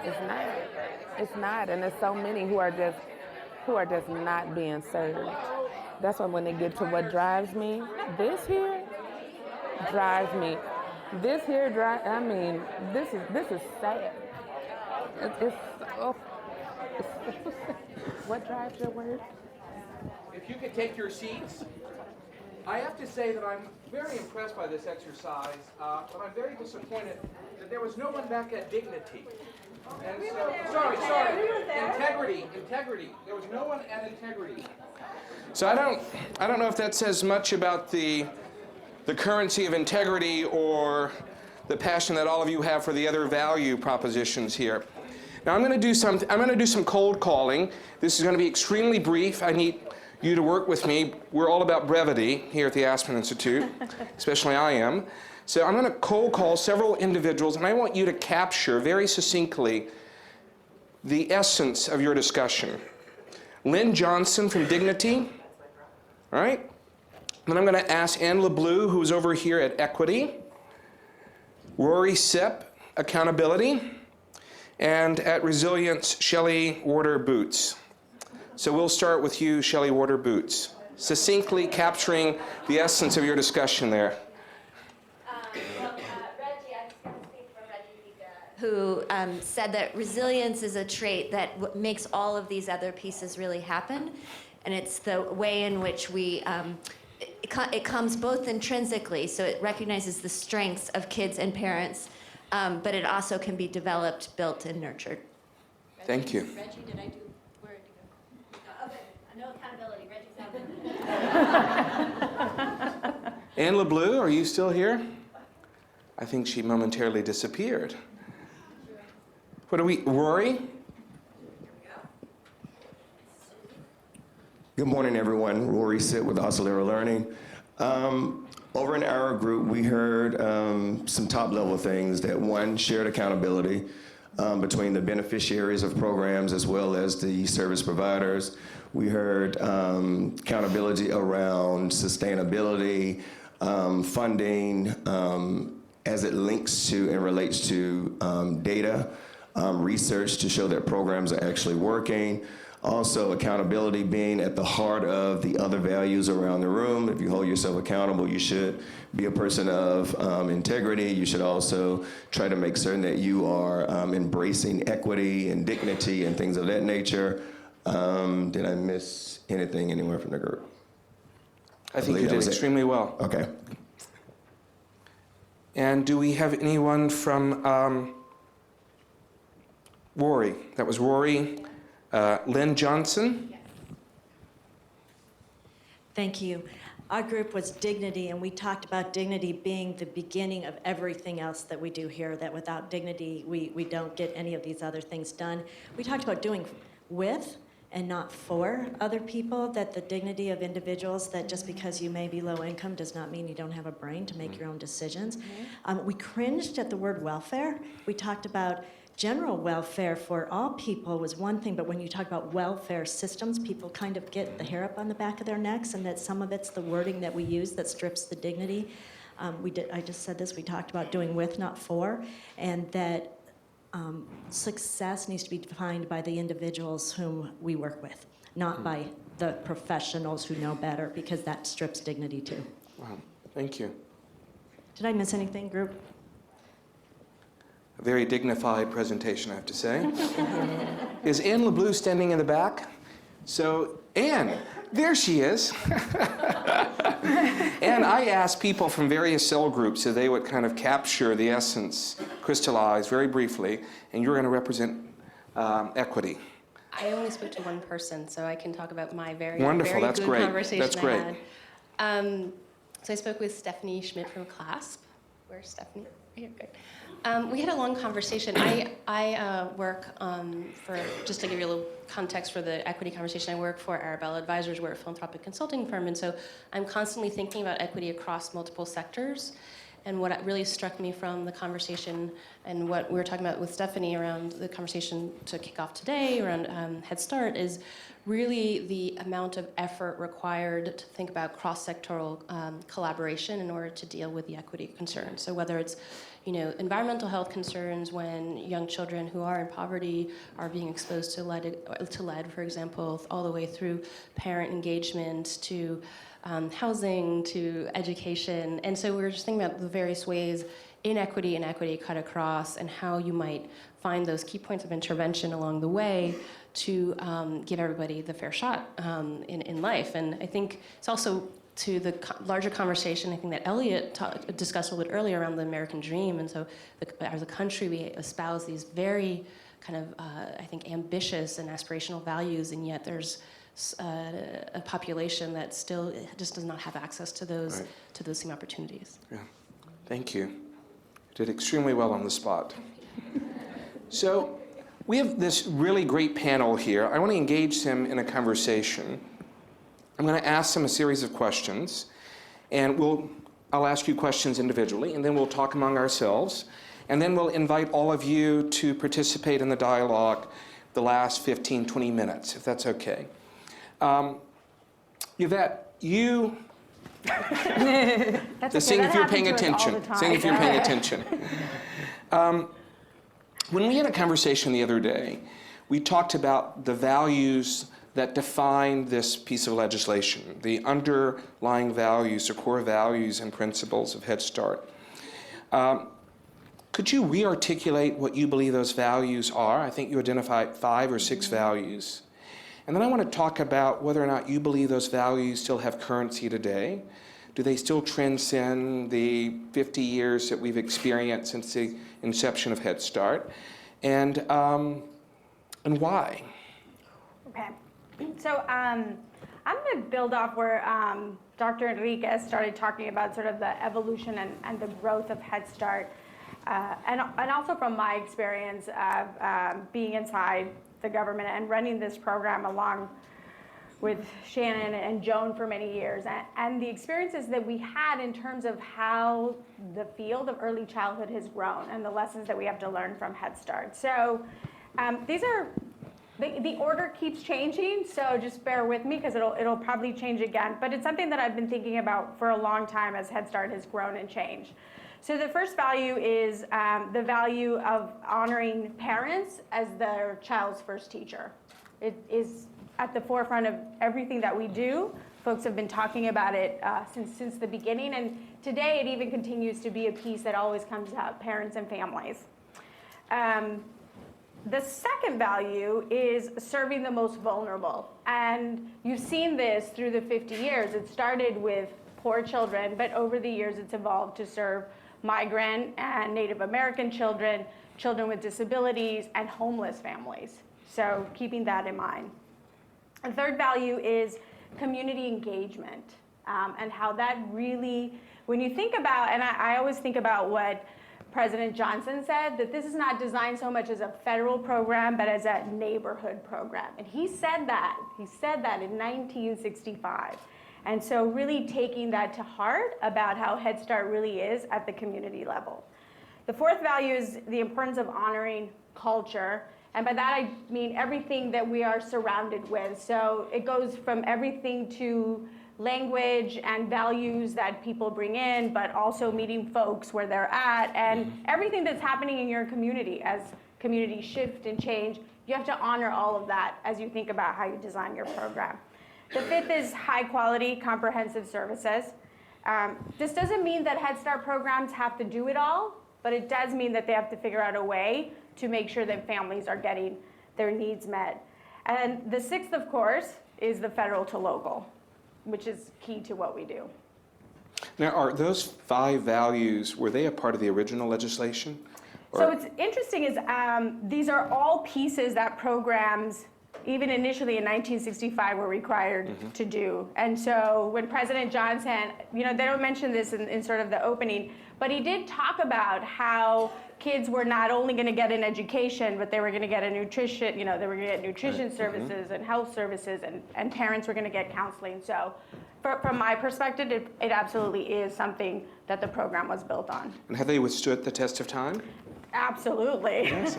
It's not. It's not, and there's so many who are just not being served. That's why when they get to what drives me, this here drives me. This here drives. I mean, this is sad. It's oh, what drives your word? If you could take your seats. I have to say that I'm very impressed by this exercise, but I'm very disappointed that there was no one back at dignity. And so, sorry, integrity. There was no one at integrity. So I don't know if that says much about the currency of integrity or the passion that all of you have for the other value propositions here. Now I'm going to do some cold calling. This is going to be extremely brief. I need you to work with me. We're all about brevity here at the Aspen Institute, especially I am. So I'm going to cold call several individuals, and I want you to capture very succinctly the essence of your discussion. Lynn Johnson from Dignity, all right? Then I'm going to ask Ann LeBleu, who's over here at Equity, Rory Sipp, Accountability, and at Resilience, Shelley Warder-Boots. So we'll start with you, Shelley Warder-Boots, succinctly capturing the essence of your discussion there. Reggie, I'm just going to speak for Reggie, who said that resilience is a trait that makes all of these other pieces really happen. And it's the way in which we, it comes both intrinsically, so it recognizes the strengths of kids and parents, but it also can be developed, built, and nurtured. Thank you. Reggie, did I do? No accountability. Reggie's out. Ann LeBleu, are you still here? I think she momentarily disappeared. What are we, Rory? Good morning, everyone. Rory Sipp with Acelero Learning. Over in our group, we heard some top-level things that, one, shared accountability between the beneficiaries of programs as well as the service providers. We heard accountability around sustainability, funding, as it links to and relates to data, research to show that programs are actually working. Also, accountability being at the heart of the other values around the room. If you hold yourself accountable, you should be a person of integrity. You should also try to make certain that you are embracing equity and dignity and things of that nature. Did I miss anything anywhere from the group? I think you did extremely well. Okay. And do we have anyone from Rory? That was Rory. Lynn Johnson. Thank you. Our group was Dignity, and we talked about dignity being the beginning of everything else that we do here, that without dignity, we don't get any of these other things done. We talked about doing with and not for other people, that the dignity of individuals, that just because you may be low income does not mean you don't have a brain to make your own decisions. We cringed at the word welfare. We talked about general welfare for all people was one thing, but when you talk about welfare systems, people kind of get the hair up on the back of their necks, and that some of it's the wording that we use that strips the dignity. I just said this, we talked about doing with, not for, and that success needs to be defined by the individuals whom we work with, not by the professionals who know better, because that strips dignity too. Wow, thank you. Did I miss anything, group? A very dignified presentation, I have to say. Is Ann LeBleu standing in the back? So, Ann, there she is. And I asked people from various cell groups so they would kind of capture the essence, crystallize very briefly, and you're going to represent equity. I only spoke to one person, so I can talk about my very, Wonderful. very That's good great. conversation That's great. I had. So I spoke with Stephanie Schmidt from CLASP. Where's Stephanie? Here, good. We had a long conversation. I work just to give you a little context for the equity conversation, I work for Arabella Advisors. We're a philanthropic consulting firm, and so I'm constantly thinking about equity across multiple sectors. And what really struck me from the conversation and what we were talking about with Stephanie around the conversation to kick off today around Head Start is really the amount of effort required to think about cross-sectoral collaboration in order to deal with the equity concerns. So whether it's environmental health concerns when young children who are in poverty are being exposed to lead, for example, all the way through parent engagement to housing to education. And so we were just thinking about the various ways inequity and equity cut across, and how you might find those key points of intervention along the way to give everybody the fair shot in life. And I think it's also to the larger conversation, I think that Elliot discussed a little bit earlier around the American dream. And so as a country, we espouse these very kind of, I think, ambitious and aspirational values, and yet there's a population that still just does not have access to those same opportunities. Yeah, thank you. You did extremely well on the spot. So we have this really great panel here. I want to engage them in a conversation. I'm going to ask them a series of questions, and I'll ask you questions individually, and then we'll talk among ourselves, and then we'll invite all of you to participate in the dialogue the last 15, 20 minutes, if that's okay. Yvette, you... Seeing if you're paying attention. Seeing if you're paying attention. When we had a conversation the other day, we talked about the values that define this piece of legislation, the underlying values or core values and principles of Head Start. Could you re-articulate what you believe those values are? I think you identified 5 or 6 values. And then I want to talk about whether or not you believe those values still have currency today. Do they still transcend the 50 years that we've experienced since the inception of Head Start? And why? Okay. So I'm going to build off where Dr. Enriquez started talking about sort of the evolution and the growth of Head Start. And also from my experience of being inside the government and running this program along with Shannon and Joan for many years, and the experiences that we had in terms of how the field of early childhood has grown and the lessons that we have to learn from Head Start. So these are, the order keeps changing, so just bear with me because it'll probably change again, but it's something that I've been thinking about for a long time as Head Start has grown and changed. So the first value is the value of honoring parents as their child's first teacher. It is at the forefront of everything that we do. Folks have been talking about it since the beginning, and today it even continues to be a piece that always comes up, parents and families. The second value is serving the most vulnerable, and you've seen this through the 50 years. It started with poor children, but over the years it's evolved to serve migrant and Native American children, children with disabilities, and homeless families. So keeping that in mind. The third value is community engagement, and how that really, when you think about, and I always think about what President Johnson said, that this is not designed so much as a federal program, but as a neighborhood program. And he said that in 1965. And so really taking that to heart about how Head Start really is at the community level. The fourth value is the importance of honoring culture. And by that I mean everything that we are surrounded with. So it goes from everything to language and values that people bring in, but also meeting folks where they're at, and everything that's happening in your community. As communities shift and change, you have to honor all of that as you think about how you design your program. The fifth is high quality, comprehensive services. This doesn't mean that Head Start programs have to do it all, but it does mean that they have to figure out a way to make sure that families are getting their needs met. And the sixth, of course, is the federal to local, which is key to what we do. Now, are those 5 values, were they a part of the original legislation? Or? So what's interesting is these are all pieces that programs, even initially in 1965, were required to do. And so when President Johnson, they don't mention this in sort of the opening, but he did talk about how kids were not only going to get an education, but they were going to get a nutrition, they were going to get nutrition services and health services, and parents were going to get counseling. So from my perspective, it absolutely is something that the program was built on. And have they withstood the test of time? Absolutely. Yes.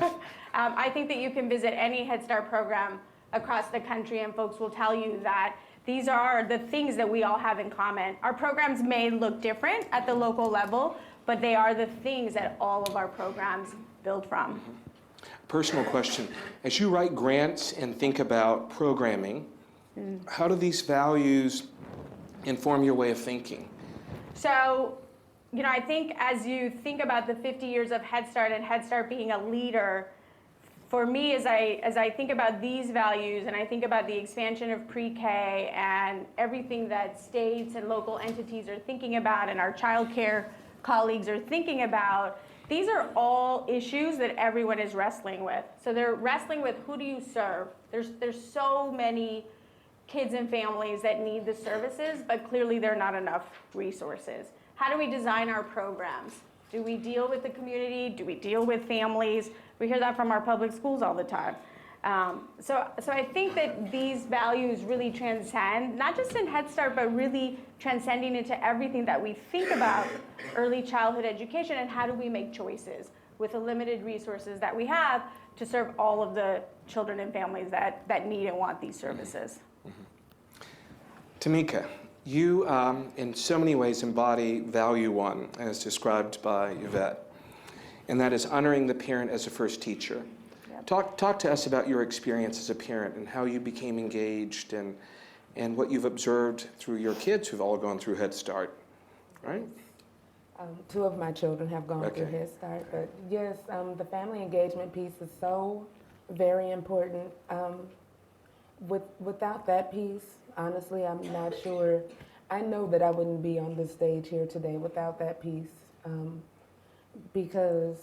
I think that you can visit any Head Start program across the country, and folks will tell you that these are the things that we all have in common. Our programs may look different at the local level, but they are the things that all of our programs build from. Personal question. As you write grants and think about programming, how do these values inform your way of thinking? So, I think as you think about the 50 years of Head Start and Head Start being a leader, for me, as I think about these values and I think about the expansion of pre-K and everything that states and local entities are thinking about and our child care colleagues are thinking about, these are all issues that everyone is wrestling with. So they're wrestling with, who do you serve? There's so many kids and families that need the services, but clearly there are not enough resources. How do we design our programs? Do we deal with the community? Do we deal with families? We hear that from our public schools all the time. So I think that these values really transcend, not just in Head Start, but really transcending into everything that we think about early childhood education and how do we make choices with the limited resources that we have to serve all of the children and families that need and want these services. Tameka, you in so many ways embody value one as described by Yvette, and that is honoring the parent as a first teacher. Yep. Talk to us about your experience as a parent and how you became engaged and what you've observed through your kids who've all gone through Head Start, right? 2 of my children have gone through Head Start, but yes, the family engagement piece is so very important. Without that piece, honestly, I'm not sure. I know that I wouldn't be on this stage here today without that piece, because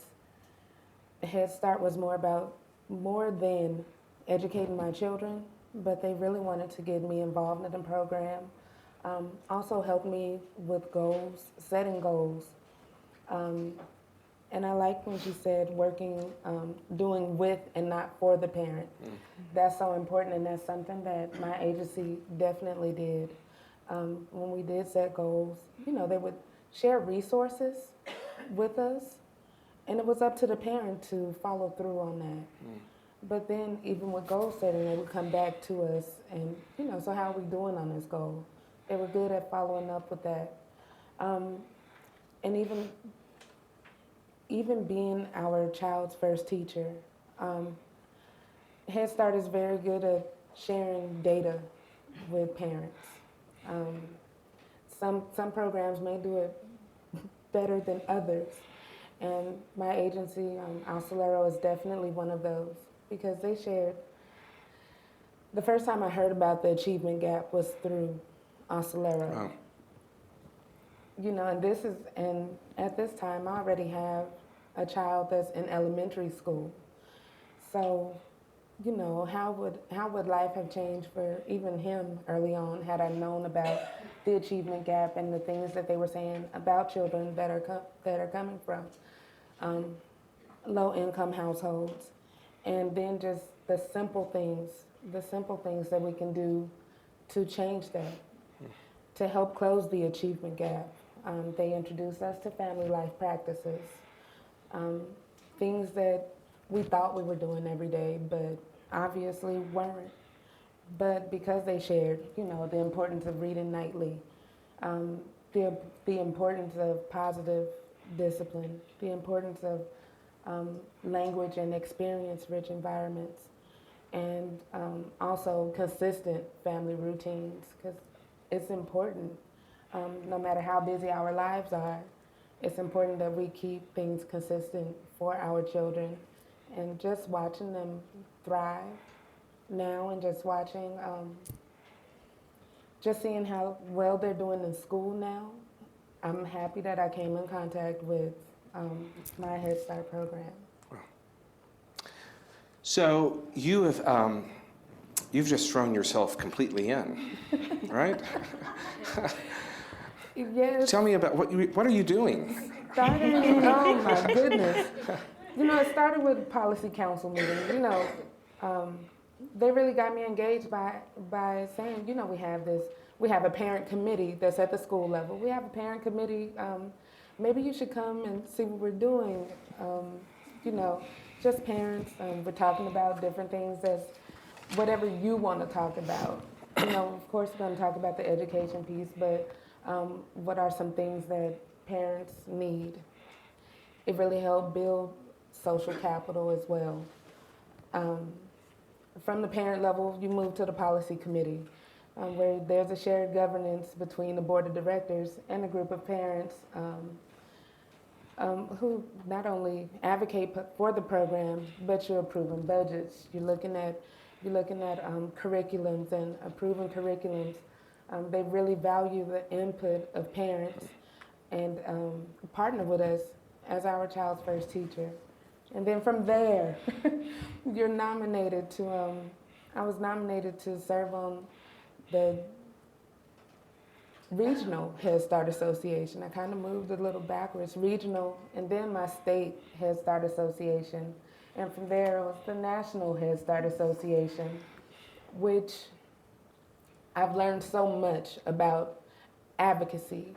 Head Start was more than educating my children, but they really wanted to get me involved in the program. Also helped me with goals, setting goals. And I like when she said doing with and not for the parent. That's so important, and that's something that my agency definitely did. When we did set goals, they would share resources with us, and it was up to the parent to follow through on that. But then even with goal setting, they would come back to us and, so how are we doing on this goal? They were good at following up with that. And even being our child's first teacher, Head Start is very good at sharing data with parents. Some programs may do it better than others, and my agency, Acelero, is definitely one of those, because they shared. The first time I heard about the achievement gap was through Acelero. Wow. And at this time I already have a child that's in elementary school. So, how would life have changed for even him early on had I known about the achievement gap and the things that they were saying about children that are coming from low-income households, and then just the simple things that we can do to change that, to help close the achievement gap. They introduced us to family life practices, things that we thought we were doing every day, but obviously weren't. But because they shared, the importance of reading nightly, the importance of positive discipline, the importance of language and experience-rich environments, and also consistent family routines, because it's important. No matter how busy our lives are, it's important that we keep things consistent for our children. And just watching them thrive now, and just watching, just seeing how well they're doing in school now, I'm happy that I came in contact with my Head Start program. So you've just thrown yourself completely in, right? Yes. Tell me about what are you doing? Oh my goodness. It started with policy council meetings. They really got me engaged by saying, we have a parent committee that's at the school level. We have a parent committee. Maybe you should come and see what we're doing. Just parents. We're talking about different things as whatever you want to talk about. Of course, we're going to talk about the education piece, but what are some things that parents need. It really helped build social capital as well. From the parent level, you move to the policy committee, where there's a shared governance between the board of directors and a group of parents who not only advocate for the program, but you're approving budgets. You're looking at curriculums and approving curriculums. They really value the input of parents and partner with us as our child's first teacher. And then from there, you're nominated to, I was nominated to serve on the Regional Head Start Association. I kind of moved a little backwards, regional, and then my state Head Start Association. And from there, it was the National Head Start Association, which I've learned so much about advocacy.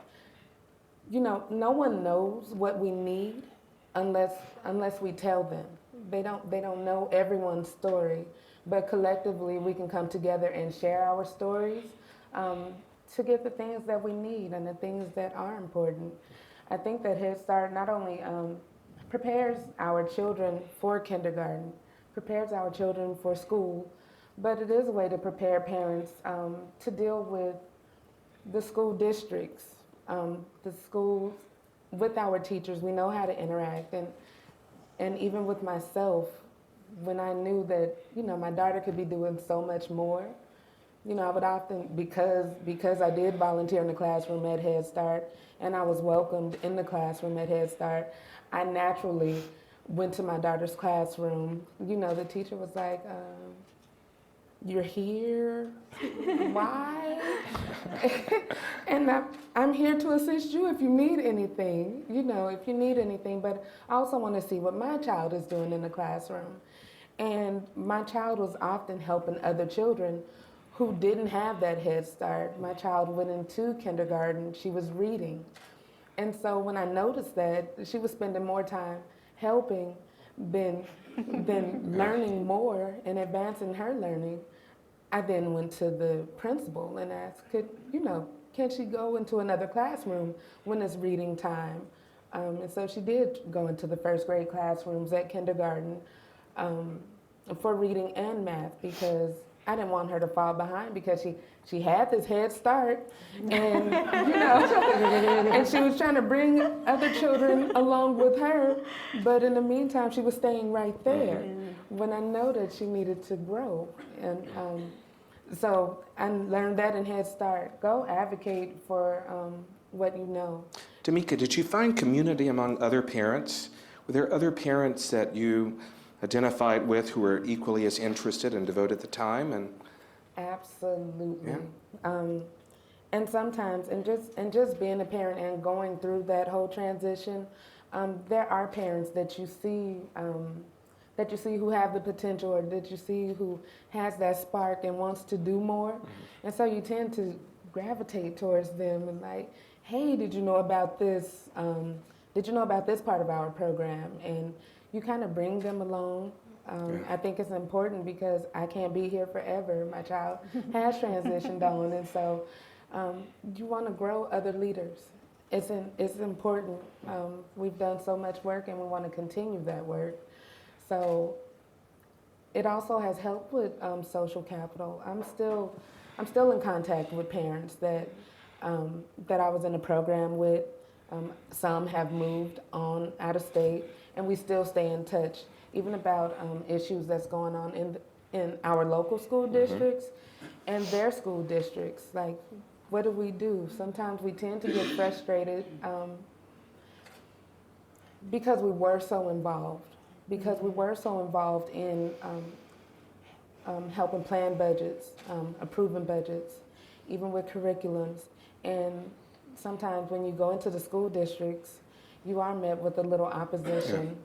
You know, no one knows what we need unless we tell them. They don't know everyone's story, but collectively we can come together and share our stories to get the things that we need and the things that are important. I think that Head Start not only prepares our children for kindergarten, prepares our children for school, but it is a way to prepare parents to deal with the school districts, the schools, with our teachers. We know how to interact, and even with myself, when I knew that, you know, my daughter could be doing so much more, you know, I would often, because I did volunteer in the classroom at Head Start, and I was welcomed in the classroom at Head Start, I naturally went to my daughter's classroom. You know, the teacher was like, you're here? Why? And I'm here to assist you if you need anything, you know, if you need anything. But I also want to see what my child is doing in the classroom. And my child was often helping other children who didn't have that Head Start. My child went into kindergarten, she was reading. And so when I noticed that she was spending more time helping than learning more and advancing her learning, I then went to the principal and asked, can she go into another classroom when it's reading time? And so she did go into the first grade classrooms at kindergarten for reading and math, because I didn't want her to fall behind, because she had this Head Start, and you know, and she was trying to bring other children along with her, but in the meantime, she was staying right there. When I know that she needed to grow, and so I learned that in Head Start. Go advocate for what you know. Tameka, did you find community among other parents? Were there other parents that you identified with who were equally as interested and devoted the time? And absolutely. Yeah. And sometimes, and just being a parent and going through that whole transition, there are parents that you see who have the potential, or that you see who has that spark and wants to do more. And so you tend to gravitate towards them and like, hey, did you know about this? Did you know about this part of our program? And you kind of bring them along. I think it's important because I can't be here forever. My child has transitioned on, and so you want to grow other leaders. It's important. We've done so much work, and we want to continue that work. So it also has helped with social capital. I'm still in contact with parents that I was in a program with. Some have moved on out of state, and we still stay in touch, even about issues that's going on in our local school districts and their school districts. Like, what do we do? Sometimes we tend to get frustrated because we were so involved. Because we were so involved in helping plan budgets, approving budgets, even with curriculums. And sometimes when you go into the school districts, you are met with a little opposition.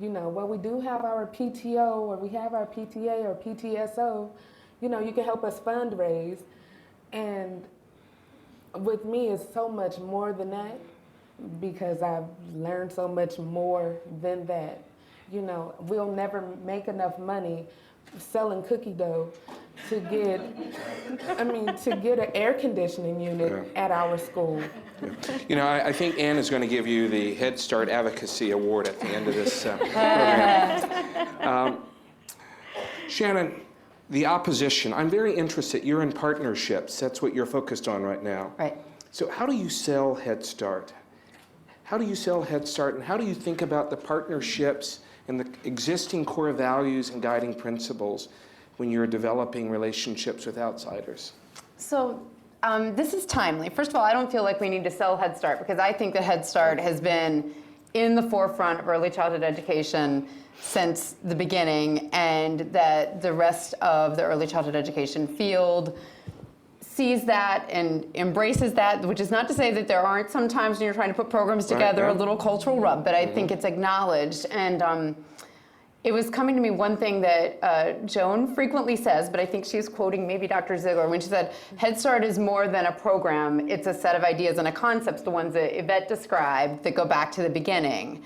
You know, well, we do have our PTO, or we have our PTA or PTSO. You know, you can help us fundraise. And with me, it's so much more than that, because I've learned so much more than that. you know, we'll never make enough money selling cookie dough to get, to get an air conditioning unit at our school. You know, I think Ann is going to give you the Head Start Advocacy Award at the end of this program. Shannon, the opposition, I'm very interested. You're in partnerships. That's what you're focused on right now. Right. So how do you sell Head Start? How do you sell Head Start, and how do you think about the partnerships and the existing core values and guiding principles when you're developing relationships with outsiders? So this is timely. First of all, I don't feel like we need to sell Head Start because I think that Head Start has been in the forefront of early childhood education since the beginning, and that the rest of the early childhood education field sees that and embraces that, which is not to say that there aren't some times when you're trying to put programs together, a little cultural rub, but I think it's acknowledged. And it was coming to me one thing that Joan frequently says, but I think she's quoting maybe Dr. Ziegler, when she said, Head Start is more than a program, it's a set of ideas and a concepts, the ones that Yvette described, that go back to the beginning.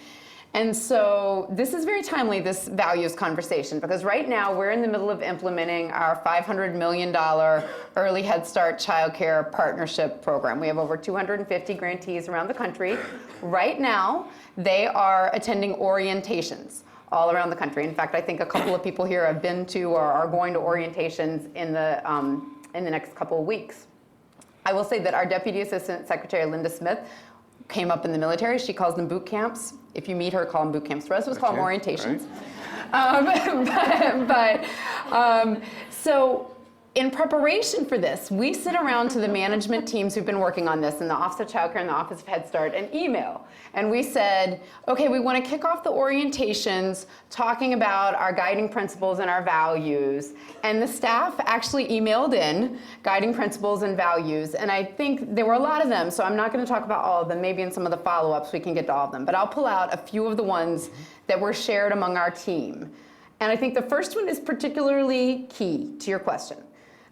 And so this is very timely, this values conversation, because right now we're in the middle of implementing our $500 million Early Head Start Childcare Partnership Program. We have over 250 grantees around the country. Right now, they are attending orientations all around the country. In fact, I think a couple of people here have been to or are going to orientations in the next couple of weeks. I will say that our Deputy Assistant Secretary, Linda Smith, came up in the military. She calls them boot camps. If you meet her, call them boot camps. For us, it was called orientations. Right. So in preparation for this, we sit around to the management teams who've been working on this in the Office of Child Care and the Office of Head Start and email. And we said, okay, we want to kick off the orientations talking about our guiding principles and our values. And the staff actually emailed in guiding principles and values. And I think there were a lot of them, so I'm not going to talk about all of them. Maybe in some of the follow-ups we can get to all of them. But I'll pull out a few of the ones that were shared among our team. And I think the first one is particularly key to your question.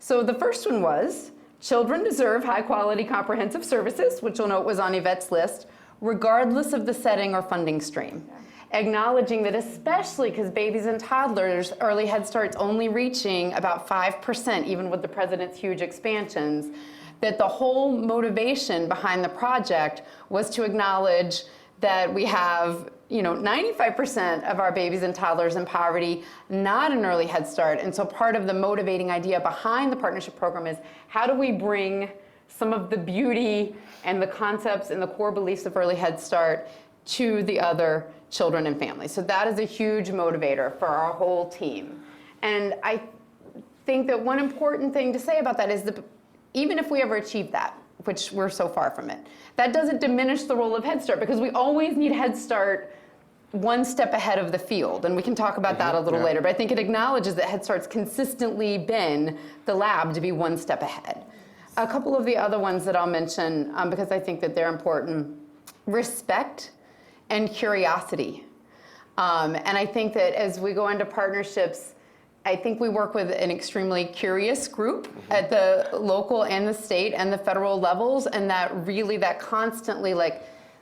So the first one was, children deserve high-quality comprehensive services, which you'll note was on Yvette's list, regardless of the setting or funding stream. Acknowledging that especially because babies and toddlers, early Head Start's only reaching about 5%, even with the president's huge expansions, that the whole motivation behind the project was to acknowledge that we have 95% of our babies and toddlers in poverty, not an early Head Start. And so part of the motivating idea behind the partnership program is how do we bring some of the beauty and the concepts and the core beliefs of early Head Start to the other children and families. So that is a huge motivator for our whole team. And I think that one important thing to say about that is that even if we ever achieve that, which we're so far from it, that doesn't diminish the role of Head Start, because we always need Head Start one step ahead of the field, and we can talk about that a little later, but I think it acknowledges that Head Start's consistently been the lab to be one step ahead. A couple of the other ones that I'll mention, because I think that they're important, respect and curiosity. And I think that as we go into partnerships, I think we work with an extremely curious group at the local and the state and the federal levels, and that constantly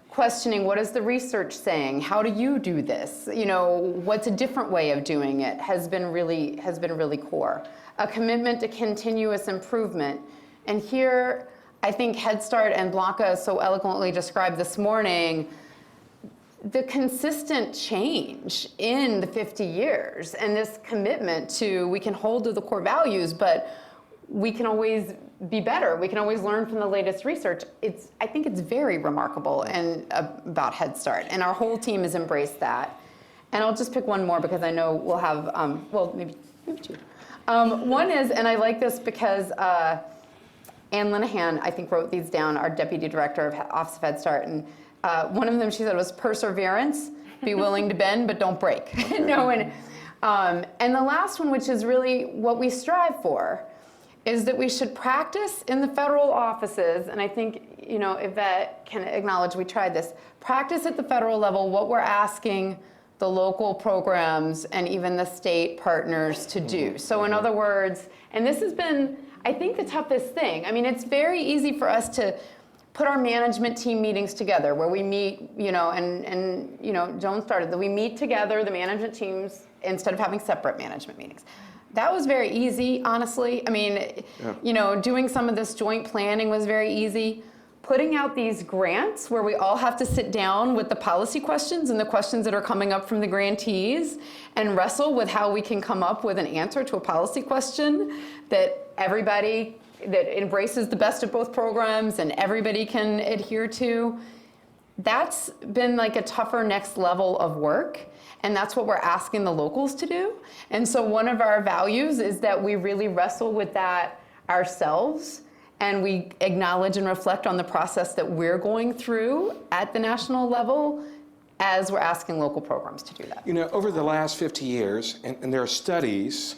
questioning, what is the research saying? How do you do this? What's a different way of doing it has been really core. A commitment to continuous improvement. And here, I think Head Start and Blanca so eloquently described this morning the consistent change in the 50 years and this commitment to, we can hold to the core values, but we can always be better. We can always learn from the latest research. I think it's very remarkable about Head Start, and our whole team has embraced that. And I'll just pick one more because I know we'll have, maybe two. One is, and I like this because Ann Linehan, I think, wrote these down, our Deputy Director of Office of Head Start, and one of them she said was perseverance, be willing to bend, but don't break. And the last one, which is really what we strive for, is that we should practice in the federal offices, and I think, Yvette can acknowledge we tried this, practice at the federal level what we're asking the local programs and even the state partners to do. So in other words, and this has been, I think, the toughest thing. I mean, it's very easy for us to put our management team meetings together where we meet, and Joan started that we meet together, the management teams, instead of having separate management meetings. That was very easy, honestly. I mean, doing some of this joint planning was very easy. Putting out these grants where we all have to sit down with the policy questions and the questions that are coming up from the grantees and wrestle with how we can come up with an answer to a policy question that embraces the best of both programs and everybody can adhere to. That's been like a tougher next level of work, and that's what we're asking the locals to do. And so one of our values is that we really wrestle with that ourselves, and we acknowledge and reflect on the process that we're going through at the national level as we're asking local programs to do that. Over the last 50 years, and there are studies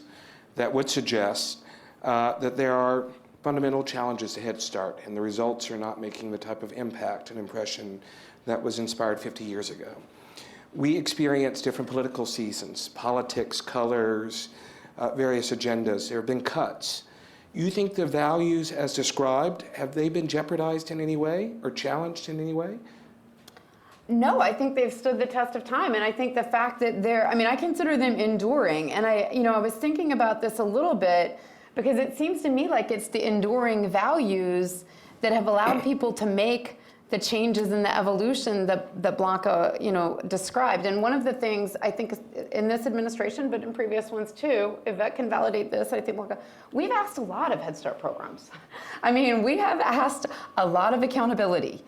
that would suggest that there are fundamental challenges to Head Start, and the results are not making the type of impact and impression that was inspired 50 years ago. We experience different political seasons, politics, colors, various agendas. There have been cuts. You think the values as described, have they been jeopardized in any way or challenged in any way? No, I think they've stood the test of time, and I think the fact that I consider them enduring, and I was thinking about this a little bit because it seems to me like it's the enduring values that have allowed people to make the changes in the evolution that Blanca, described. And one of the things I think in this administration, but in previous ones too, Yvette can validate this, I think, Blanca, we've asked a lot of Head Start programs. We have asked a lot of accountability.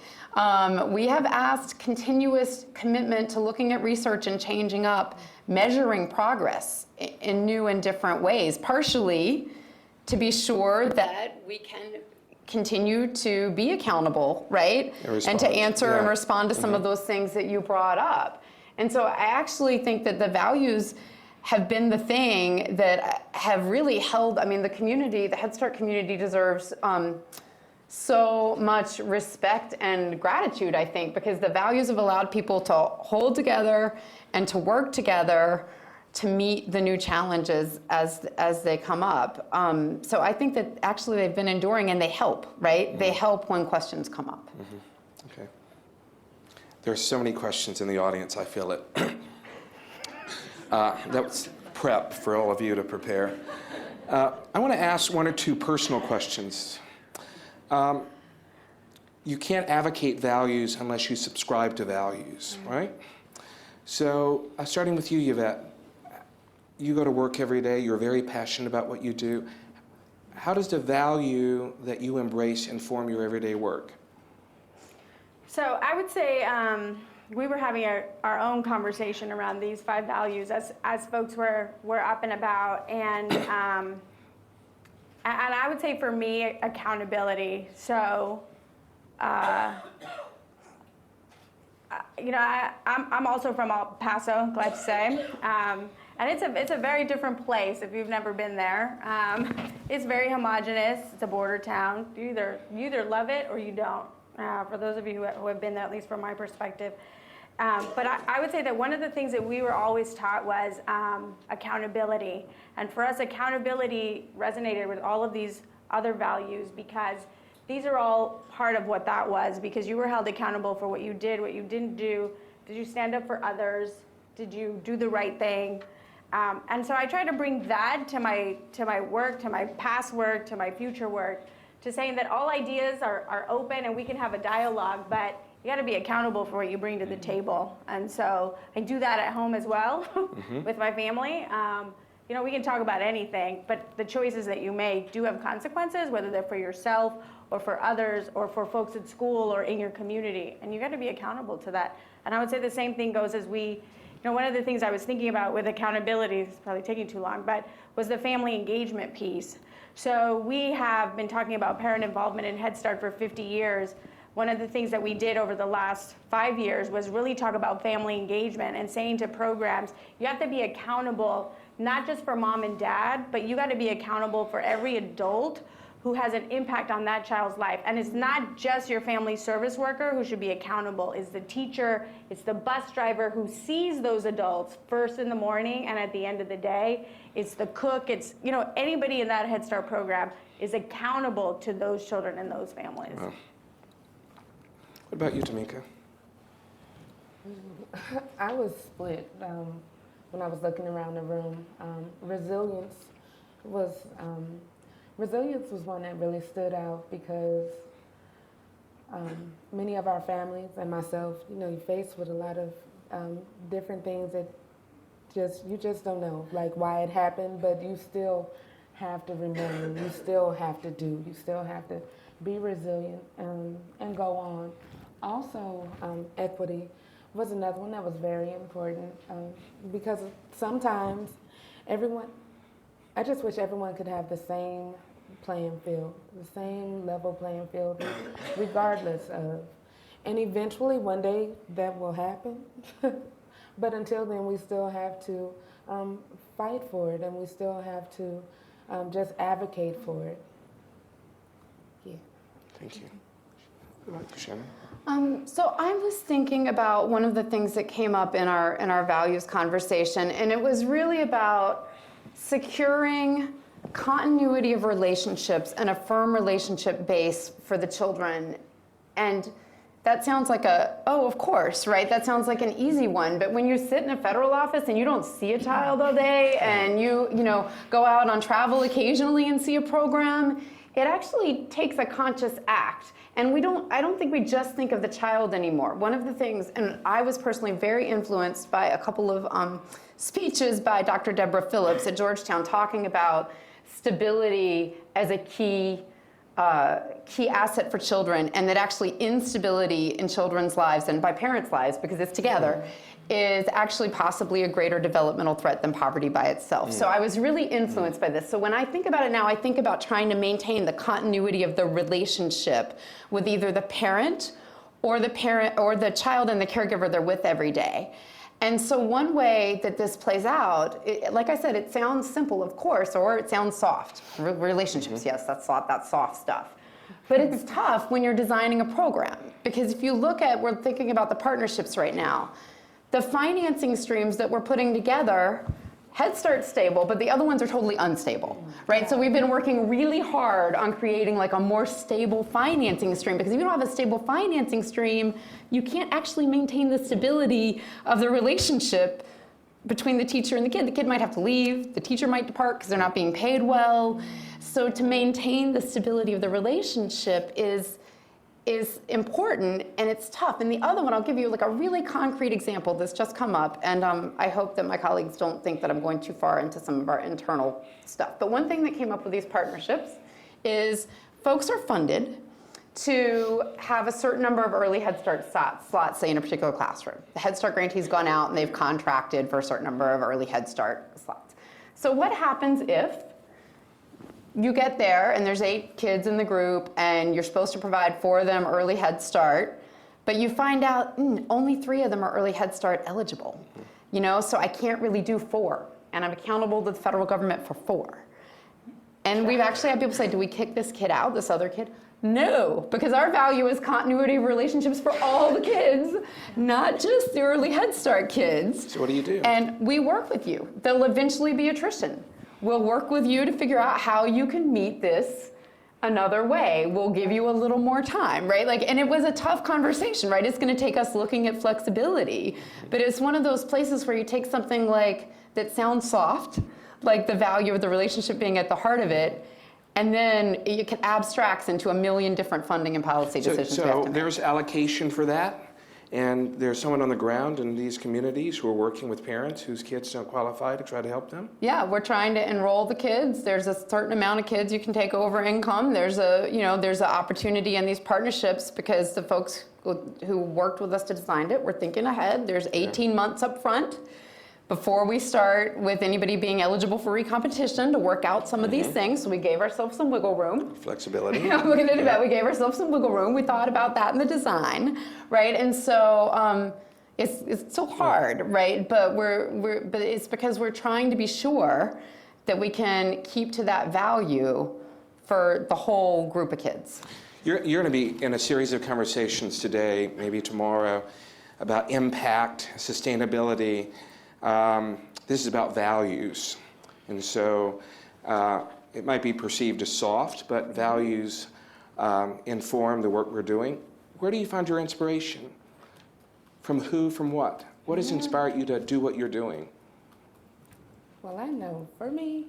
We have asked continuous commitment to looking at research and changing up, measuring progress in new and different ways, partially to be sure that we can continue to be accountable, right? And to answer and respond to some of those things that you brought up. And so I actually think that the values have been the thing that have really held, the community, the Head Start community deserves so much respect and gratitude, I think, because the values have allowed people to hold together and to work together to meet the new challenges as they come up. So I think that actually they've been enduring, and they help, right? Mm-hmm. They help when questions come up. Mm-hmm. Okay. There are so many questions in the audience, I feel it. That was prep for all of you to prepare. I want to ask one or two personal questions. You can't advocate values unless you subscribe to values, right? So starting with you, Yvette. You go to work every day, you're very passionate about what you do. How does the value that you embrace inform your everyday work? So I would say we were having our own conversation around these 5 values as folks were up and about, and I would say for me, accountability. So, I'm also from El Paso, glad to say. And it's a very different place if you've never been there. It's very homogenous. It's a border town. You either love it or you don't. For those of you who have been there, at least from my perspective. But I would say that one of the things that we were always taught was accountability. And for us, accountability resonated with all of these other values because these are all part of what that was, because you were held accountable for what you did, what you didn't do. Did you stand up for others? Did you do the right thing? And so I try to bring that to my work, to my past work, to my future work, to saying that all ideas are open and we can have a dialogue, but you got to be accountable for what you bring to the table. And so I do that at home as well with my family. We can talk about anything, but the choices that you make do have consequences, whether they're for yourself or for others or for folks at school or in your community. And you got to be accountable to that. And I would say the same thing goes as one of the things I was thinking about with accountability, it's probably taking too long, but was the family engagement piece. So we have been talking about parent involvement in Head Start for 50 years. One of the things that we did over the last 5 years was really talk about family engagement and saying to programs, you have to be accountable, not just for mom and dad, but you got to be accountable for every adult who has an impact on that child's life. And it's not just your family service worker who should be accountable. It's the teacher, it's the bus driver who sees those adults first in the morning and at the end of the day. It's the cook, it's anybody in that Head Start program is accountable to those children and those families. Well, What about you, Tameka? I was split when I was looking around the room. Resilience was one that really stood out because many of our families and myself, you're faced with a lot of different things that you just don't know, like why it happened, but you still have to remain, you still have to do, you still have to be resilient and go on. Also, equity was another one that was very important because sometimes I just wish everyone could have the same playing field, the same level playing field, regardless of. And eventually, one day, that will happen. But until then, we still have to fight for it, and we still have to just advocate for it. Yeah. Thank you. What about you, Shannon? So I was thinking about one of the things that came up in our values conversation, and it was really about securing continuity of relationships and a firm relationship base for the children. And that sounds like of course, right? That sounds like an easy one. But when you sit in a federal office and you don't see a child all day, and you go out on travel occasionally and see a program, it actually takes a conscious act. And I don't think we just think of the child anymore. One of the things, and I was personally very influenced by a couple of speeches by Dr. Deborah Phillips at Georgetown talking about stability as a key asset for children, and that actually instability in children's lives and by parents' lives, because it's together, is actually possibly a greater developmental threat than poverty by itself. So I was really influenced by this. So when I think about it now, I think about trying to maintain the continuity of the relationship with either the parent or the child and the caregiver they're with every day. And so one way that this plays out, like I said, it sounds simple, of course, or it sounds soft. Relationships, yes, that's soft stuff. But it's tough when you're designing a program, because if you look at, we're thinking about the partnerships right now, the financing streams that we're putting together, Head Start's stable, but the other ones are totally unstable, right? So we've been working really hard on creating like a more stable financing stream, because if you don't have a stable financing stream, you can't actually maintain the stability of the relationship between the teacher and the kid. The kid might have to leave, the teacher might depart because they're not being paid well. So to maintain the stability of the relationship is important, and it's tough. And the other one, I'll give you like a really concrete example that's just come up, and I hope that my colleagues don't think that I'm going too far into some of our internal stuff. But one thing that came up with these partnerships is folks are funded to have a certain number of early Head Start slots, say in a particular classroom. The Head Start grantee's gone out and they've contracted for a certain number of early Head Start slots. So what happens if you get there and there's 8 kids in the group and you're supposed to provide 4 of them early Head Start, but you find out only 3 of them are early Head Start eligible, so I can't really do 4, and I'm accountable to the federal government for 4. And we've actually had people say, do we kick this kid out, this other kid? No, because our value is continuity of relationships for all the kids, not just the early Head Start kids. So what do you do? And we work with you. There'll eventually be attrition. We'll work with you to figure out how you can meet this another way. We'll give you a little more time, right? And it was a tough conversation, right? It's going to take us looking at flexibility, but it's one of those places where you take something that sounds soft, like the value of the relationship being at the heart of it, and then you can abstract into a million different funding and policy decisions. So there's allocation for that? And there's someone on the ground in these communities who are working with parents whose kids don't qualify to try to help them? Yeah, we're trying to enroll the kids. There's a certain amount of kids you can take over income. There's an opportunity in these partnerships because the folks who worked with us to design it were thinking ahead. There's 18 months up front before we start with anybody being eligible for recompetition to work out some of these things. So we gave ourselves some wiggle room. Flexibility. We gave ourselves some wiggle room. We thought about that in the design, right? And so it's so hard, right? But but it's because we're trying to be sure that we can keep to that value for the whole group of kids. You're going to be in a series of conversations today, maybe tomorrow, about impact, sustainability. This is about values, and so it might be perceived as soft, but values inform the work we're doing. where do you find your inspiration? From who, from what? What has inspired you to do what you're doing? Well, I know for me,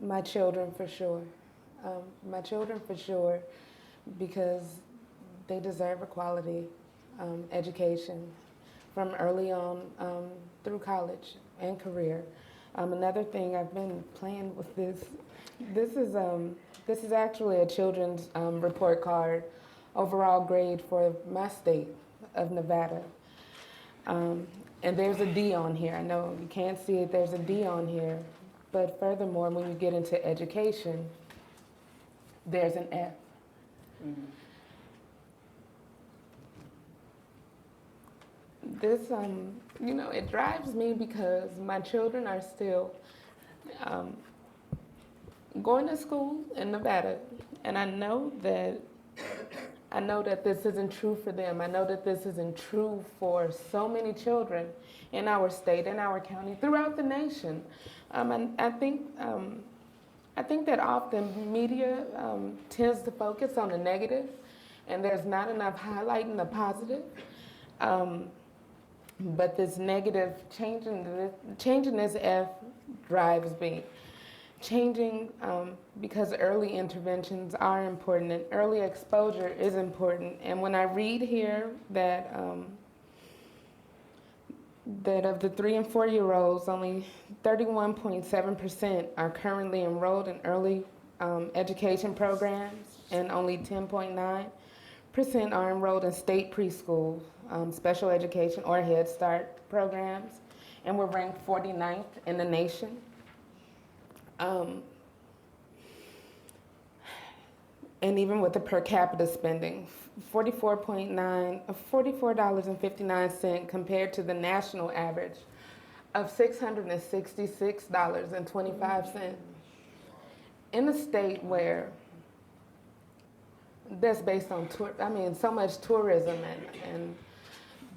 my children for sure. My children for sure, because they deserve a quality education from early on through college and career. Another thing, I've been playing with this. This is actually a children's report card, overall grade for my state of Nevada. And there's a D on here. I know you can't see it, there's a D on here. But furthermore, when you get into education, there's an F. Mm-hmm. This, it drives me because my children are still going to school in Nevada, and I know that this isn't true for them. I know that this isn't true for so many children in our state, in our county, throughout the nation. And I think that often media tends to focus on the negative, and there's not enough highlighting the positive. But this negative, changing this F drives me. Changing because early interventions are important and early exposure is important. And when I read here that of the 3 and 4 year olds, only 31.7% are currently enrolled in early education programs, and only 10.9% are enrolled in state preschool, special education or Head Start programs, and we're ranked 49th in the nation. And even with the per capita spending, $44.59 compared to the national average of $666.25. In a state where that's based on so much tourism and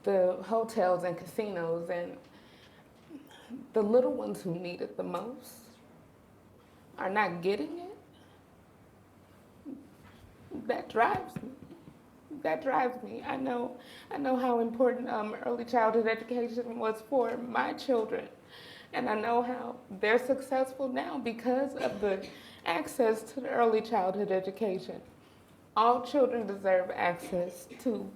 the hotels and casinos, and the little ones who need it the most are not getting it. That drives me. That drives me. I know how important early childhood education was for my children, and I know how they're successful now because of the access to the early childhood education. All children deserve access to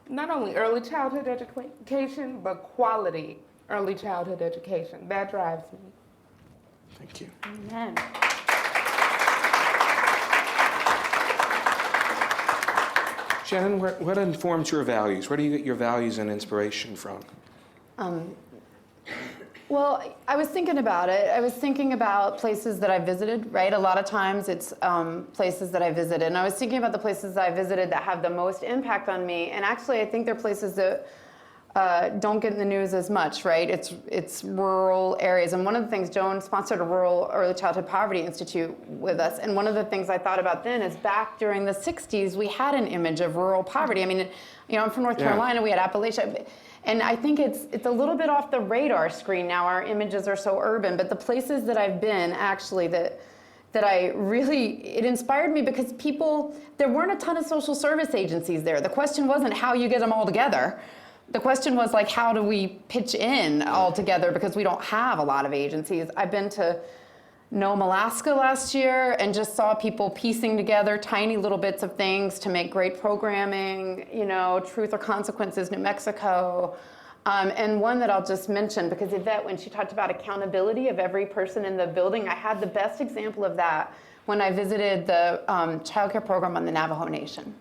not only early childhood education, but quality early childhood education. That drives me. Thank you. Amen. Shannon, what informs your values? Where do you get your values and inspiration from? Well, I was thinking about it. I was thinking about places that I visited, right? A lot of times it's places that I visited. And I was thinking about the places that I visited that have the most impact on me. And actually, I think they're places that don't get in the news as much, right? It's rural areas. And one of the things, Joan sponsored a Rural Early Childhood Poverty Institute with us. And one of the things I thought about then is back during the 60s, we had an image of rural poverty. I mean, I'm from North Carolina, we had Appalachia. And I think it's a little bit off the radar screen now. Our images are so urban, but the places that I've been actually that I really, it inspired me because there weren't a ton of social service agencies there. The question wasn't how you get them all together. The question was like, how do we pitch in all together, because we don't have a lot of agencies. I've been to Nome, Alaska last year and just saw people piecing together tiny little bits of things to make great programming, Truth or Consequences, New Mexico. And one that I'll just mention, because Yvette, when she talked about accountability of every person in the building, I had the best example of that when I visited the childcare program on the Navajo Nation.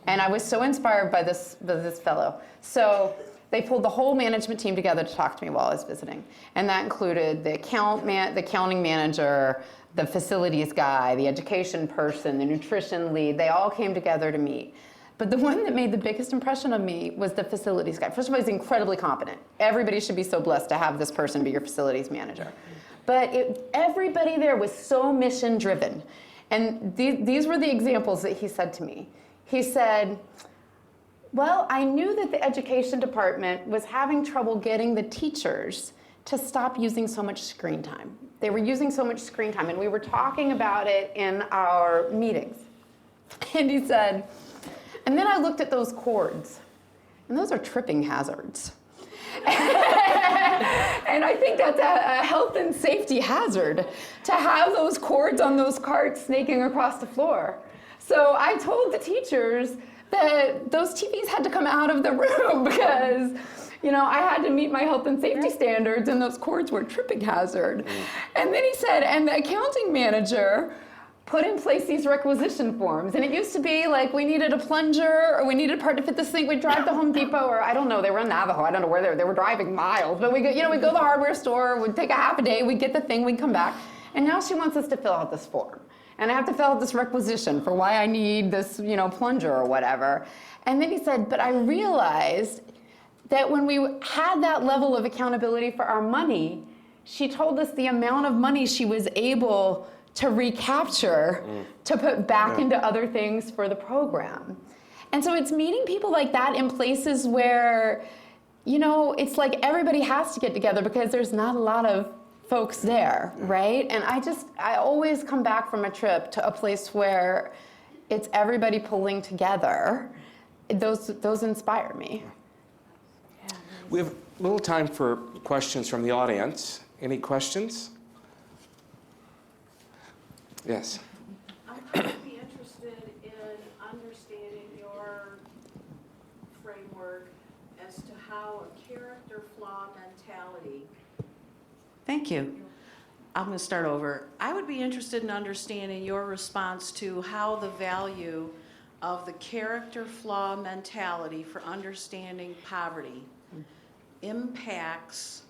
And I was so inspired by this fellow. So they pulled the whole management team together to talk to me while I was visiting. And that included the accounting manager, the facilities guy, the education person, the nutrition lead. They all came together to meet. But the one that made the biggest impression on me was the facilities guy. First of all, he's incredibly competent. Everybody should be so blessed to have this person be your facilities manager. But everybody there was so mission driven. And these were the examples that he said to me. He said, well, I knew that the education department was having trouble getting the teachers to stop using so much screen time. They were using so much screen time, and we were talking about it in our meetings. And he said, and then I looked at those cords, and those are tripping hazards. And I think that's a health and safety hazard to have those cords on those carts snaking across the floor. So I told the teachers that those TVs had to come out of the room because, you know, I had to meet my health and safety standards, and those cords were a tripping hazard. And then he said, and the accounting manager put in place these requisition forms. And it used to be like we needed a plunger or we needed a part to fit this thing. We'd drive to Home Depot, or I don't know, they were in Navajo. I don't know where they were driving miles. But we'd go to the hardware store, we'd take a half a day, we'd get the thing, we'd come back. And now she wants us to fill out this form. And I have to fill out this requisition for why I need this, you know, plunger or whatever. And then he said, but I realized that when we had that level of accountability for our money, she told us the amount of money she was able to recapture, to put back into other things for the program. And so it's meeting people like that in places where, you know, it's like everybody has to get together because there's not a lot of folks there, right? And I always come back from a trip to a place where it's everybody pulling together. Those inspire me. We have a little time for questions from the audience. Any questions? Yes. I would be interested in understanding your framework as to how a character flaw mentality. Thank you. I'm going to start over. I would be interested in understanding your response to how the value of the character flaw mentality for understanding poverty impacts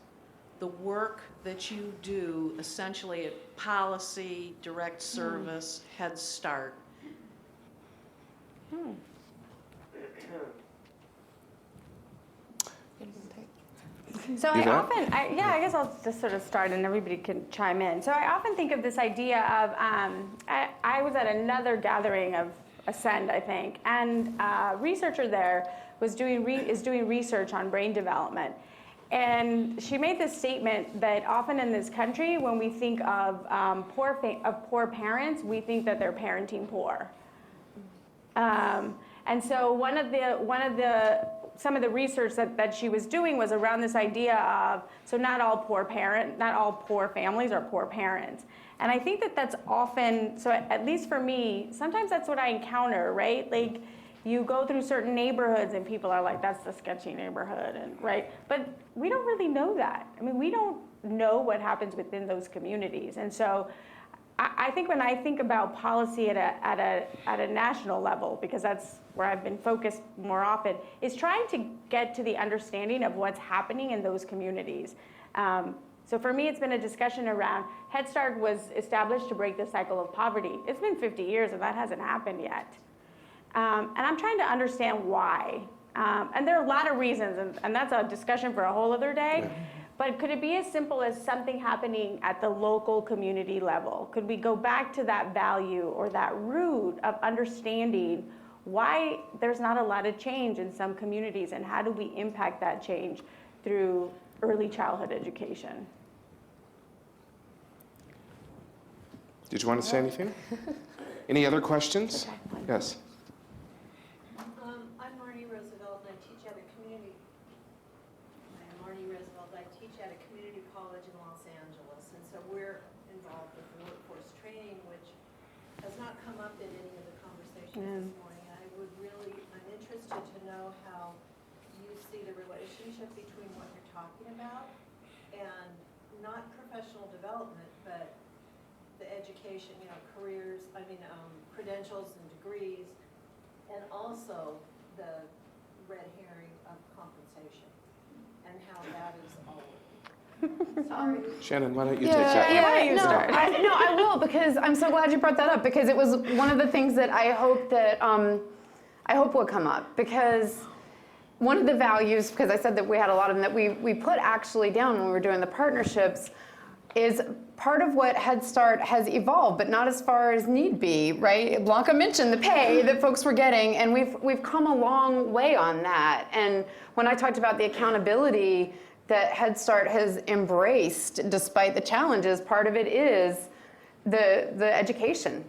the work that you do essentially at policy, direct service, Head Start. So I guess I'll just sort of start and everybody can chime in. So I often think of this idea of, I was at another gathering of Ascend, I think, and a researcher there is doing research on brain development. And she made this statement that often in this country, when we think of poor parents, we think that they're parenting poor. And so some of the research that she was doing was around this idea of, so not all poor families are poor parents. And I think that that's often, so at least for me, sometimes that's what I encounter, right? Like, you go through certain neighborhoods and people are like, that's the sketchy neighborhood, and right? But we don't really know that. I mean, we don't know what happens within those communities. And so I think when I think about policy at a national level, because that's where I've been focused more often, is trying to get to the understanding of what's happening in those communities. So for me, it's been a discussion around Head Start was established to break the cycle of poverty. It's been 50 years and that hasn't happened yet. And I'm trying to understand why. And there are a lot of reasons, and that's a discussion for a whole other day. Yeah. But could it be as simple as something happening at the local community level? Could we go back to that value or that root of understanding why there's not a lot of change in some communities, and how do we impact that change through early childhood education? Did you want to say anything? Any other questions? Okay. Yes. This morning. I'm interested to know how you see the relationship between what you're talking about and not professional development, but the education, careers, credentials and degrees, and also the red herring of compensation and how that is all. Sorry. Shannon, why don't you take that? I will, because I'm so glad you brought that up, because it was one of the things that I hope would come up, because one of the values, because I said that we had a lot of them that we put actually down when we were doing the partnerships, is part of what Head Start has evolved, but not as far as need be, right? Blanca mentioned the pay that folks were getting, and we've come a long way on that. And when I talked about the accountability that Head Start has embraced despite the challenges, part of it is the education.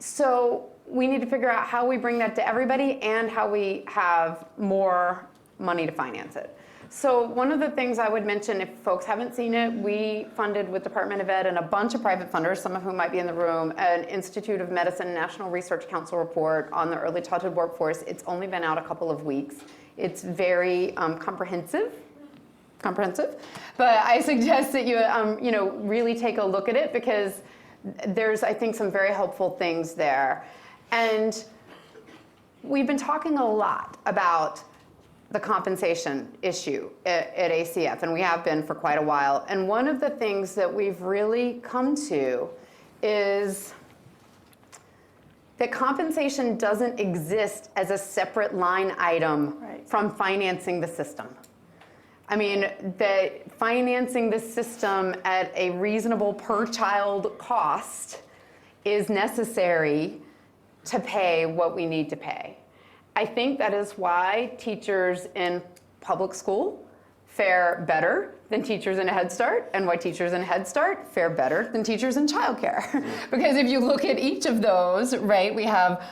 So we need to figure out how we bring that to everybody and how we have more money to finance it. So one of the things I would mention, if folks haven't seen it, we funded with Department of Ed and a bunch of private funders, some of whom might be in the room, an Institute of Medicine National Research Council report on the early childhood workforce. It's only been out a couple of weeks. It's very comprehensive, but I suggest that you really take a look at it, because there's, I think, some very helpful things there. And we've been talking a lot about the compensation issue at ACF, and we have been for quite a while. And one of the things that we've really come to is that compensation doesn't exist as a separate line item from financing the system. I mean, that financing the system at a reasonable per child cost is necessary to pay what we need to pay. I think that is why teachers in public school fare better than teachers in Head Start, and why teachers in Head Start fare better than teachers in childcare. Because if you look at each of those, right, we have,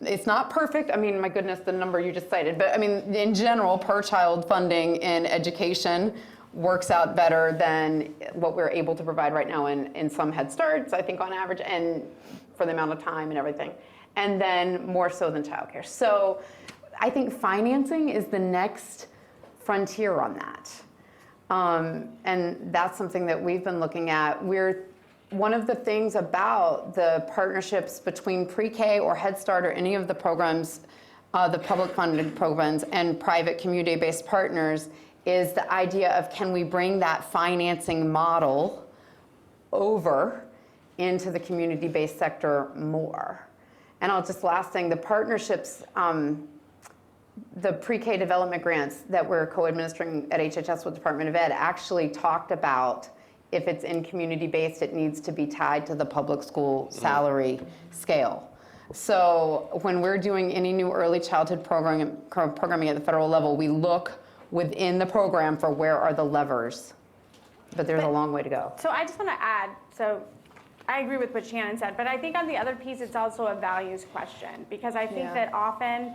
it's not perfect. I mean, my goodness, the number you just cited. But I mean, in general, per child funding in education works out better than what we're able to provide right now in some Head Starts, I think on average, and for the amount of time and everything. And then more so than childcare. So I think financing is the next frontier on that. And that's something that we've been looking at. One of the things about the partnerships between pre-K or Head Start or any of the programs, the public funded programs and private community-based partners, is the idea of, can we bring that financing model over into the community-based sector more? And last thing, the partnerships, the pre-K development grants that we're co-administering at HHS with Department of Ed actually talked about, if it's in community-based, it needs to be tied to the public school salary scale. So when we're doing any new early childhood programming at the federal level, we look within the program for where are the levers. But there's a long way to go. So I just want to add, so I agree with what Shannon said, but I think on the other piece, it's also a values question, because I think that often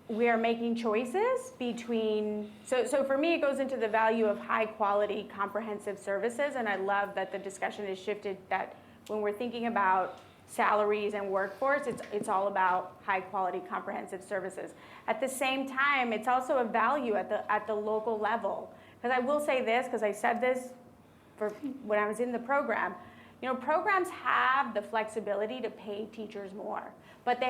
we are making choices between, so for me, it goes into the value of high quality comprehensive services, and I love that the discussion has shifted, that when we're thinking about salaries and workforce, it's all about high quality comprehensive services. At the same time, it's also a value at the local level. Because I will say this, because I said this when I was in the program, programs have the flexibility to pay teachers more, but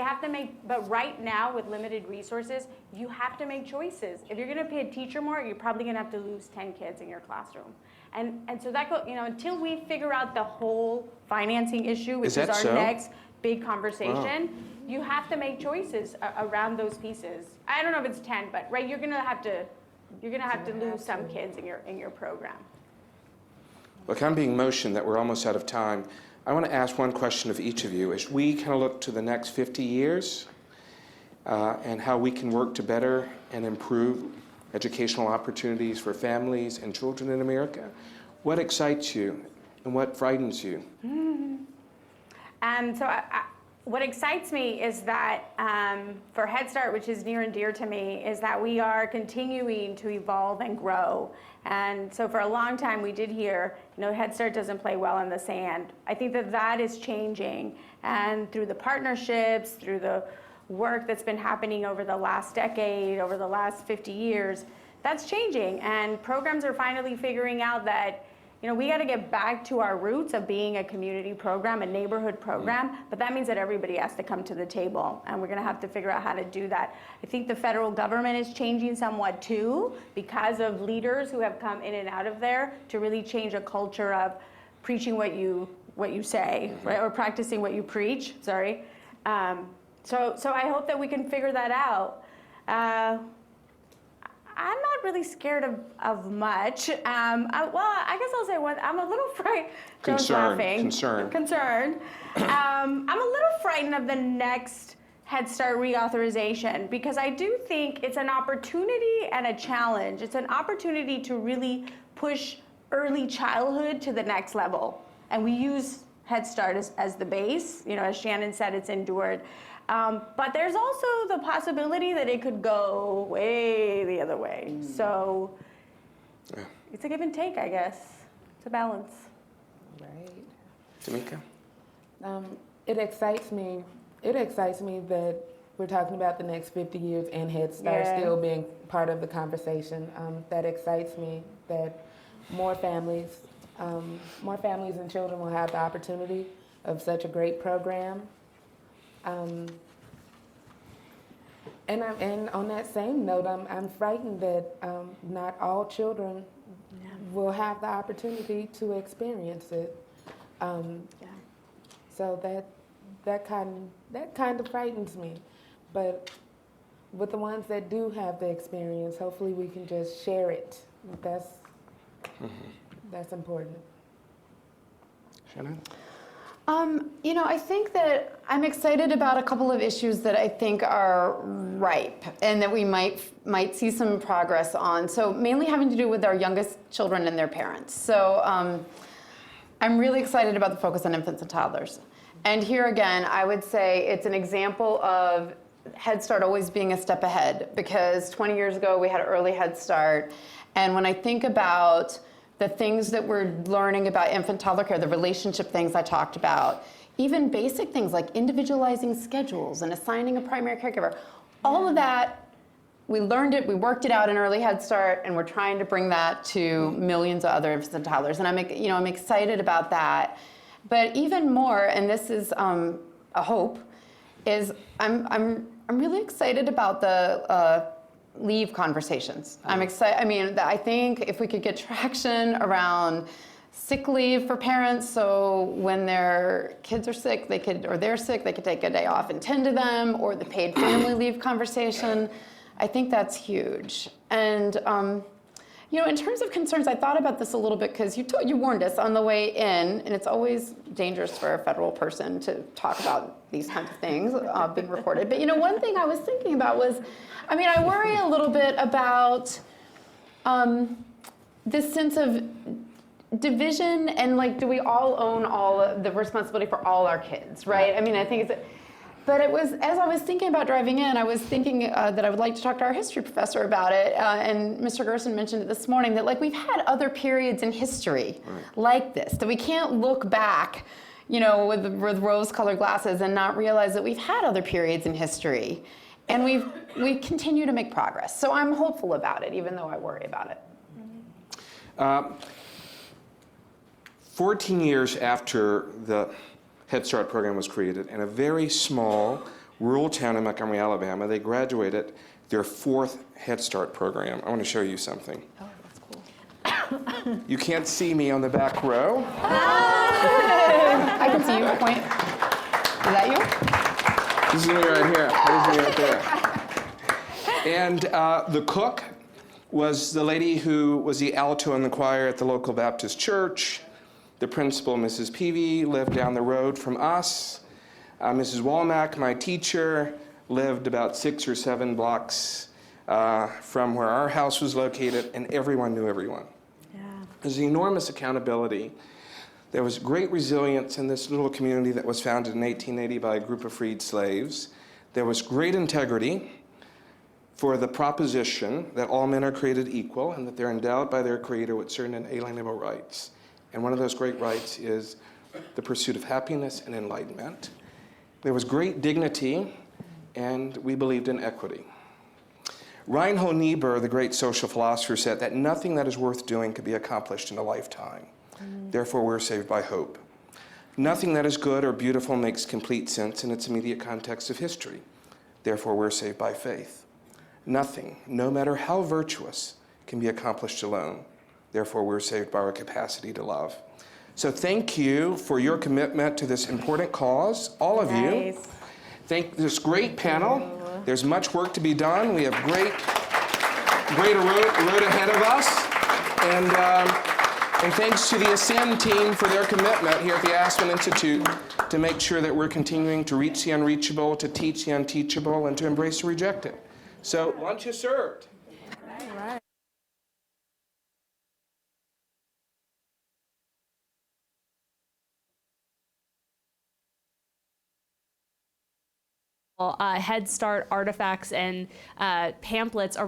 but right now with limited resources, you have to make choices. If you're going to pay a teacher more, you're probably going to have to lose 10 kids in your classroom. And so that until we figure out the whole financing issue, which is our next big conversation, you have to make choices around those pieces. I don't know if it's 10, but you're going to have to lose some kids in your program. Look, I'm being motioned that we're almost out of time. I want to ask one question of each of you. As we kind of look to the next 50 years and how we can work to better and improve educational opportunities for families and children in America, what excites you and what frightens you? What excites me is that for Head Start, which is near and dear to me, is that we are continuing to evolve and grow. And so for a long time, we did hear, Head Start doesn't play well in the sand. I think that is changing. And through the partnerships, through the work that's been happening over the last decade, over the last 50 years, that's changing. And programs are finally figuring out that we got to get back to our roots of being a community program, a neighborhood program, but that means that everybody has to come to the table, and we're going to have to figure out how to do that. I think the federal government is changing somewhat too, because of leaders who have come in and out of there to really change a culture of preaching what you say, right, or practicing what you preach. Sorry. So I hope that we can figure that out. I'm not really scared of much. I guess I'll say one. I'm a little frightened. Concerned. I'm a little frightened of the next Head Start reauthorization, because I do think it's an opportunity and a challenge. It's an opportunity to really push early childhood to the next level. And we use Head Start as the base. You know, as Shannon said, it's endured. But there's also the possibility that it could go way the other way. So it's a give and take, I guess. It's a balance. Right. Tameka? It excites me. It excites me that we're talking about the next 50 years and Head Start still being part of the conversation. That excites me that more families and children will have the opportunity of such a great program. And on that same note, I'm frightened that not all children will have the opportunity to experience it. So that kind of frightens me. But with the ones that do have the experience, hopefully we can just share it. That's important. Shannon? You know, I think that I'm excited about a couple of issues that I think are ripe and that we might see some progress on. So mainly having to do with our youngest children and their parents. So I'm really excited about the focus on infants and toddlers. And here again, I would say it's an example of Head Start always being a step ahead, because 20 years ago we had early Head Start. And when I think about the things that we're learning about infant toddler care, the relationship things I talked about, even basic things like individualizing schedules and assigning a primary caregiver, all of that, we learned it, we worked it out in early Head Start, and we're trying to bring that to millions of other infants and toddlers. And I'm excited about that. But even more, and this is a hope, is I'm really excited about the leave conversations. I'm excited. I mean, I think if we could get traction around sick leave for parents, so when their kids are sick, they're sick, they could take a day off and tend to them, or the paid family leave conversation, I think that's huge. And you know, in terms of concerns, I thought about this a little bit because you warned us on the way in, and it's always dangerous for a federal person to talk about these kinds of things being recorded. But you know, one thing I was thinking about was, I mean, I worry a little bit about this sense of division and like, do we all own all of the responsibility for all our kids, right? I mean, I think but it was, as I was thinking about driving in, I was thinking that I would like to talk to our history professor about it, and Mr. Gerson mentioned it this morning, that like we've had other periods in history like this, that we can't look back, you know, with rose-colored glasses and not realize that we've had other periods in history, and we continue to make progress. So I'm hopeful about it, even though I worry about it. 14 years after the Head Start program was created, in a very small rural town in Montgomery, Alabama, they graduated their 4th Head Start program. I want to show you something. Oh, that's cool. You can't see me on the back row. I can see you, point. Is that you? This is me right here. This is me right there. And the cook was the lady who was the alto in the choir at the local Baptist church. The principal, Mrs. Peavy, lived down the road from us. Mrs. Walmack, my teacher, lived about 6 or 7 blocks from where our house was located, and everyone knew everyone. Yeah. There's enormous accountability. There was great resilience in this little community that was founded in 1880 by a group of freed slaves. There was great integrity for the proposition that all men are created equal and that they're endowed by their Creator with certain inalienable rights. And one of those great rights is the pursuit of happiness and enlightenment. There was great dignity, and we believed in equity. Reinhold Niebuhr, the great social philosopher, said that nothing that is worth doing could be accomplished in a lifetime. Therefore, we're saved by hope. Nothing that is good or beautiful makes complete sense in its immediate context of history. Therefore, we're saved by faith. Nothing, no matter how virtuous, can be accomplished alone. Therefore, we're saved by our capacity to love. So thank you for your commitment to this important cause, all of you. Thank this great panel. There's much work to be done. We have great road ahead of us. And thanks to the Ascend team for their commitment here at the Aspen Institute to make sure that we're continuing to reach the unreachable, to teach the unteachable, and to embrace the rejected. So lunch is served. Head Start artifacts and pamphlets around